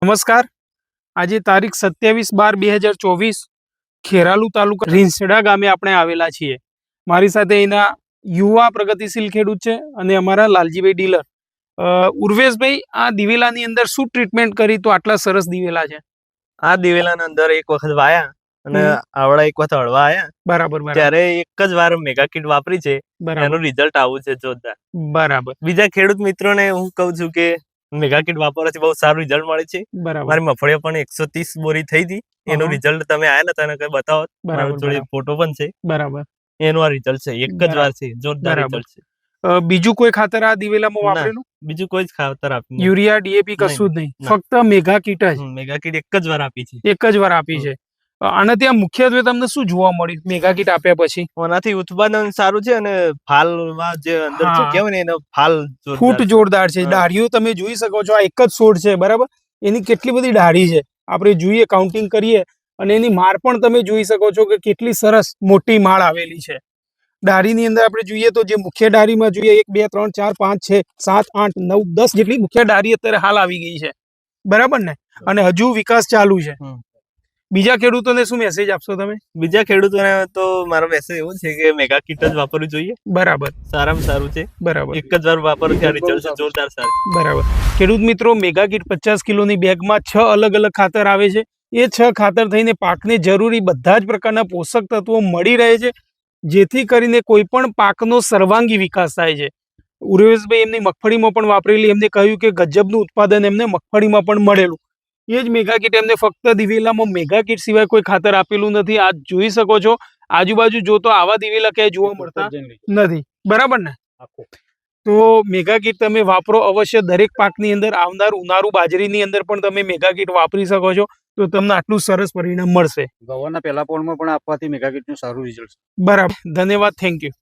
નમસ્કાર. આજે તારીખ 27/12/2024 ખેરાલુ તાલુકા રીંસડા ગામે આપણે આવેલા છીએ. મારી સાથે એના યુવા પ્રગતિશીલ ખેડૂત છે અને અમારા લાલજીભાઈ ડીલર. ઉર્વેશભાઈ, આ દિવેલાની અંદર શું ટ્રીટમેન્ટ કરી તો આટલા સરસ દિવેલા છે? આ દિવેલાના અંદર એક વખત વાયા અને આવડા એક વખત હળવા આયા. બરાબર. ત્યારે એક જ વાર મેગા કીટ વાપરી છે, એનું રિઝલ્ટ આવું છે જોરદાર. બરાબર. બીજા ખેડૂત મિત્રોને હું કહું છું કે મેગા કીટ વાપરવાથી બહુ સારું રિઝલ્ટ મળે છે. મારી મગફળીઓ પણ 130 બોરી થઈ હતી. એનું રિઝલ્ટ તમે આયા ને તને કઈ બતાવો, મારી જોડે ફોટો પણ છે. બરાબર. એનું આ રિઝલ્ટ છે, એક જ વાર છે, જોરદાર રિઝલ્ટ છે. બીજું કોઈ ખાતર આ દિવેલામાં વાપરેલું? બીજું કોઈ જ ખાતર આપ્યું? યુરિયા, ડીએપી કશું જ નહીં, ફક્ત મેગા કીટ જ. મેગા કીટ એક જ વાર આપી છે. એક જ વાર આપી છે. અને ત્યાં મુખ્યત્વે તમને શું જોવા મળ્યું મેગા કીટ આપ્યા પછી? એનાથી ઉત્પાદન સારું છે અને ફાલમાં જે અંદર કહેવાય ને એનો ફાલ ફૂટ જોરદાર છે. ડાળીઓ તમે જોઈ શકો છો, આ એક જ છોડ છે, બરાબર. એની કેટલી બધી ડાળી છે, આપણે જોઈએ, કાઉન્ટિંગ કરીએ, અને એની માળ પણ તમે જોઈ શકો છો કે કેટલી સરસ મોટી માળ આવેલી છે. ડાળીની અંદર આપણે જોઈએ તો જે મુખ્ય ડાળીમાં જોઈએ 1 2 3 4 5 6 7 8 9 10 જેટલી મુખ્ય ડાળી અત્યારે હાલ આવી ગઈ છે, બરાબર ને? અને હજુ વિકાસ ચાલુ છે. બીજા ખેડૂતોને શું મેસેજ આપશો તમે? બીજા ખેડૂતોને તો મારો મેસેજ એવો છે કે મેગા કીટ જ વાપરવું જોઈએ. બરાબર. સારામાં સારું છે. બરાબર. એક જ વાર વાપરવાથી રિઝલ્ટ છે જોરદાર સારું. બરાબર. ખેડૂત મિત્રો, મેગા કીટ 50 કિલોની બેગમાં 6 અલગ અલગ ખાતર આવે છે. એ 6 ખાતર થઈને પાકને જરૂરી બધા જ પ્રકારના પોષક તત્વો મળી રહે છે, જેથી કરીને કોઈ પણ પાકનો સર્વાંગી વિકાસ થાય છે. ઉર્વેશભાઈ એમની મગફળીમાં પણ વાપરેલી, એમને કહ્યું કે ગજબનું ઉત્પાદન એમને મગફળીમાં પણ મળેલું. એ જ મેગા કીટ એમને ફક્ત દિવેલામાં મેગા કીટ સિવાય કોઈ ખાતર આપેલું નથી. આ જોઈ શકો છો, આજુબાજુ જો તો આવા દિવેલા ક્યાંય જોવા મળતા નથી, બરાબર ને? તો મેગા કીટ તમે વાપરો અવશ્ય. દરેક પાકની અંદર આવનાર ઉનાળુ બાજરીની અંદર પણ તમે મેગા કીટ વાપરી શકો છો, તો તમને આટલું સરસ પરિણામ મળશે. ગવારના પહેલા પોળમાં પણ આપવાથી મેગા કીટનું સારું રિઝલ્ટ. બરાબર. ધન્યવાદ. Thank you.